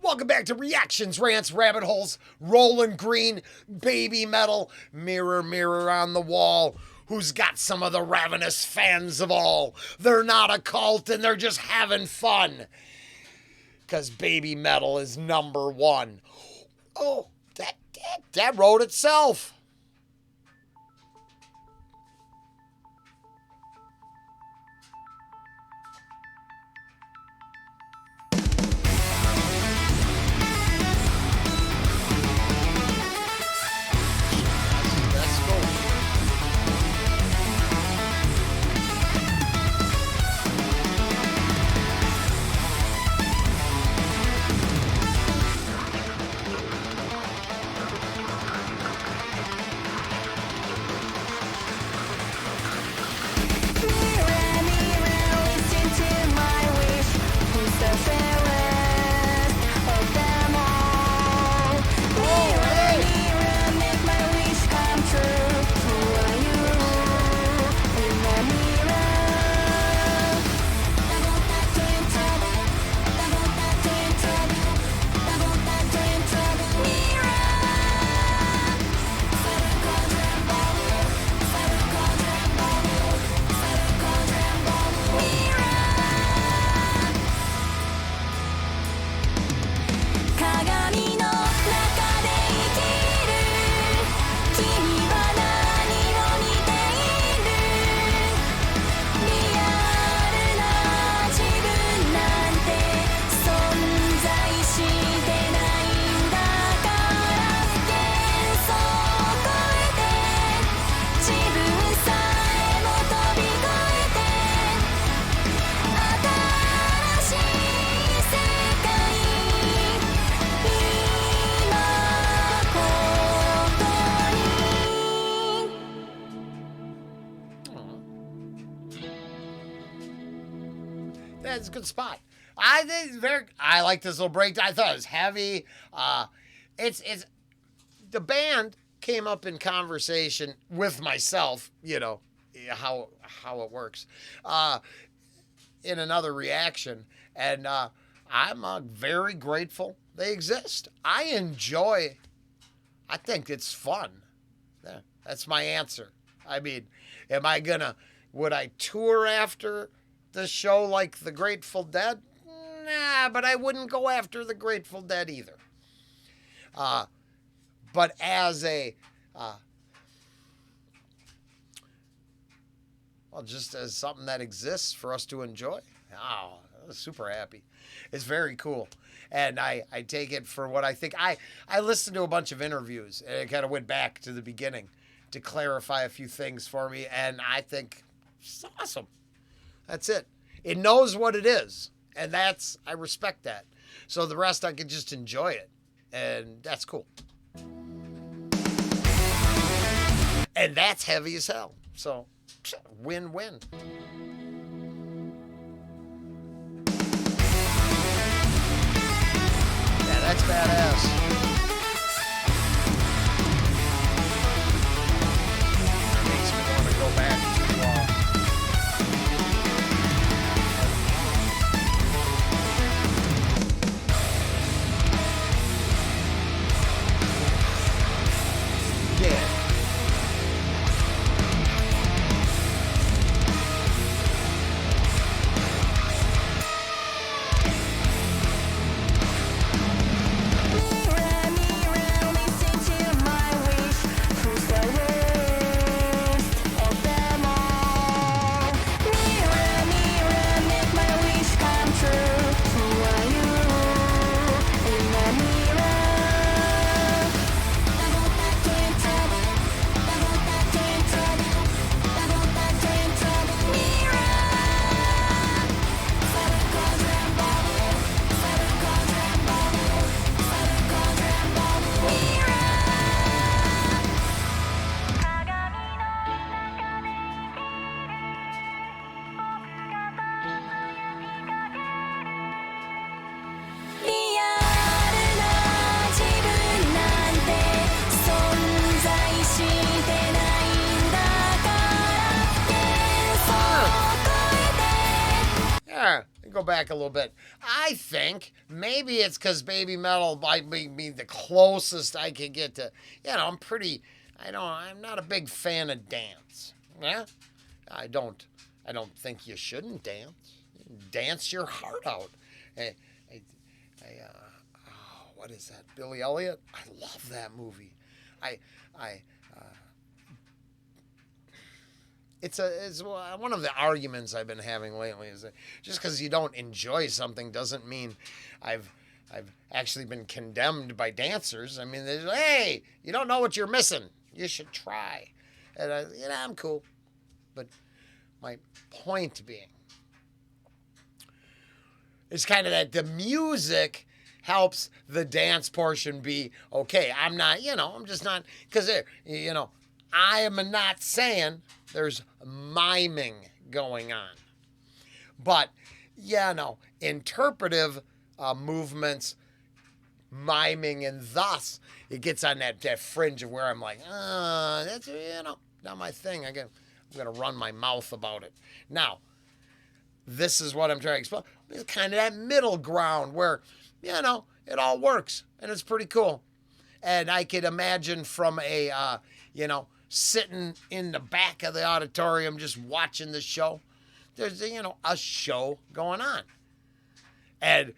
Welcome back to Reactions, Rants, Rabbit Holes, Rolling Green, Baby Metal, Mirror, Mirror on the Wall. Who's got some of the ravenous fans of all? They're not a cult and they're just having fun. Because Baby Metal is number one. Oh, that wrote itself. That's a good spot. I think it's very. I like this little breakdown. I thought it was heavy. It's the band came up in conversation with myself. You know how it works. In another reaction, and I'm very grateful they exist. I enjoy. I think it's fun. Yeah, that's my answer. I mean, would I tour after the show like the Grateful Dead? Nah, but I wouldn't go after the Grateful Dead either. But as a, just as something that exists for us to enjoy, I was super happy. It's very cool. And I take it for what I think. I listened to a bunch of interviews, and it kind of went back to the beginning to clarify a few things for me, and I think it's awesome. That's it. It knows what it is, and I respect that. So the rest, I can just enjoy it, and that's cool. And that's heavy as hell. So, win-win. Yeah, that's badass. Makes me want to go back to go back a little bit. I think maybe it's because Baby Metal might be the closest I could get to, I'm not a big fan of dance. Yeah? I don't think you shouldn't dance. Dance your heart out. What is that? Billy Elliot? I love that movie. It's one of the arguments I've been having lately is that just because you don't enjoy something doesn't mean I've actually been condemned by dancers. I mean, hey, you don't know what you're missing. You should try. And I'm cool. But my point being, it's kind of that the music helps the dance portion be okay. I'm just not, because, I am not saying there's miming going on. But, interpretive movements, miming, and thus it gets on that fringe of where I'm like, that's, not my thing. I'm going to run my mouth about it. Now, this is what I'm trying to explain. It's kind of that middle ground where, it all works and it's pretty cool. And I could imagine from a, sitting in the back of the auditorium just watching the show, there's, a show going on. And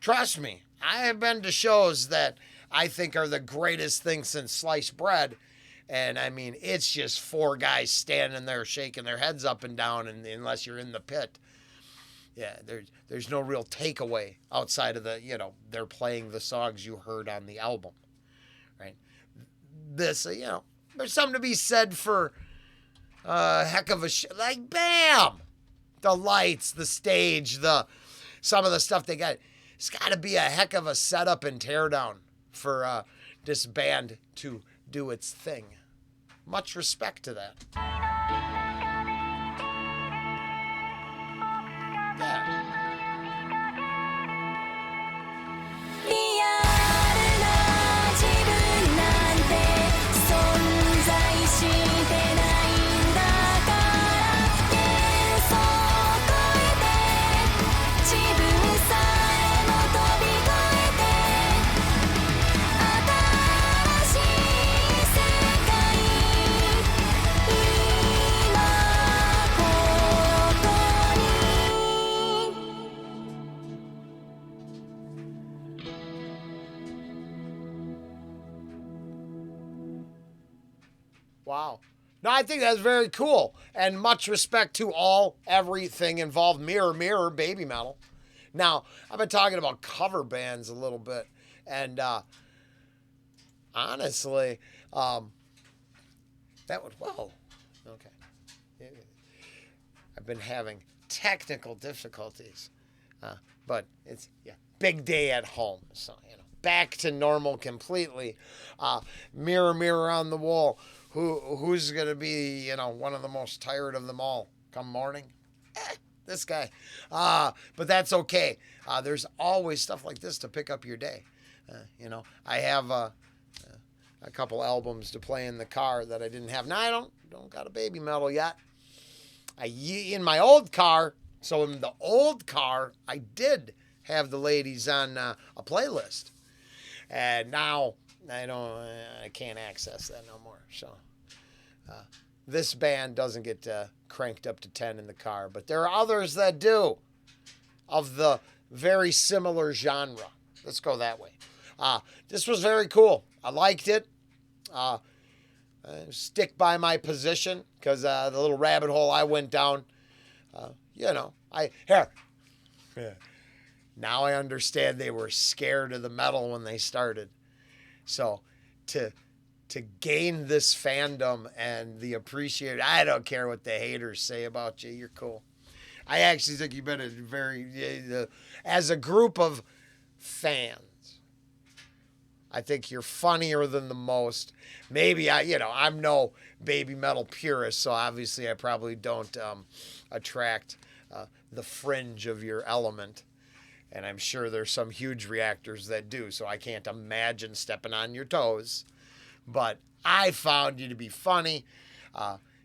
trust me, I have been to shows that I think are the greatest thing since sliced bread. And I mean, it's just four guys standing there shaking their heads up and down, and unless you're in the pit. Yeah, there's no real takeaway outside of the, they're playing the songs you heard on the album, right? This, there's something to be said for a heck of a like, bam! The lights, the stage, some of the stuff they got. It's got to be a heck of a setup and teardown for this band to do its thing. Much respect to that. Wow. No, I think that's very cool. And much respect to everything involved. Mirror, Mirror, Baby Metal. Now, I've been talking about cover bands a little bit. And honestly, okay. I've been having technical difficulties. But it's, big day at home. So, back to normal completely. Mirror, Mirror on the wall. Who's going to be, one of the most tired of them all come morning? This guy. But that's okay. There's always stuff like this to pick up your day. I have a couple albums to play in the car that I didn't have. Now, I don't got a Baby Metal yet. In my old car, so in the old car, I did have the ladies on a playlist. And now I can't access that no more. So this band doesn't get cranked up to 10 in the car, but there are others that do, of the very similar genre. Let's go that way. This was very cool. I liked it. Stick by my position, because the little rabbit hole I went down, now I understand they were scared of the metal when they started. So to gain this fandom and the appreciation, I don't care what the haters say about you. You're cool. I actually think you've been as a group of fans, I think you're funnier than the most. Maybe I'm no Baby Metal purist, so obviously I probably don't attract the fringe of your element. And I'm sure there's some huge reactors that do, so I can't imagine stepping on your toes. But I found you to be funny,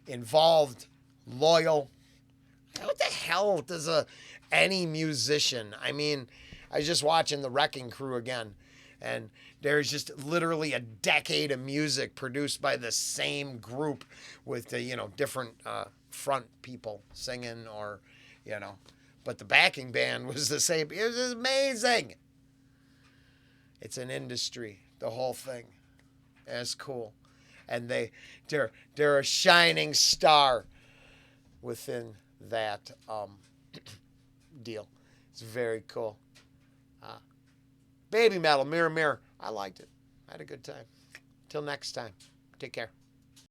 involved, loyal. What the hell does any musician. I mean, I was just watching The Wrecking Crew again, and there's just literally a decade of music produced by the same group with the, different front people singing or, but the backing band was the same. It was amazing. It's an industry, the whole thing. It's cool. And they're a shining star within that deal. It's very cool. Baby Metal, Mirror Mirror. I liked it. I had a good time. Till next time. Take care.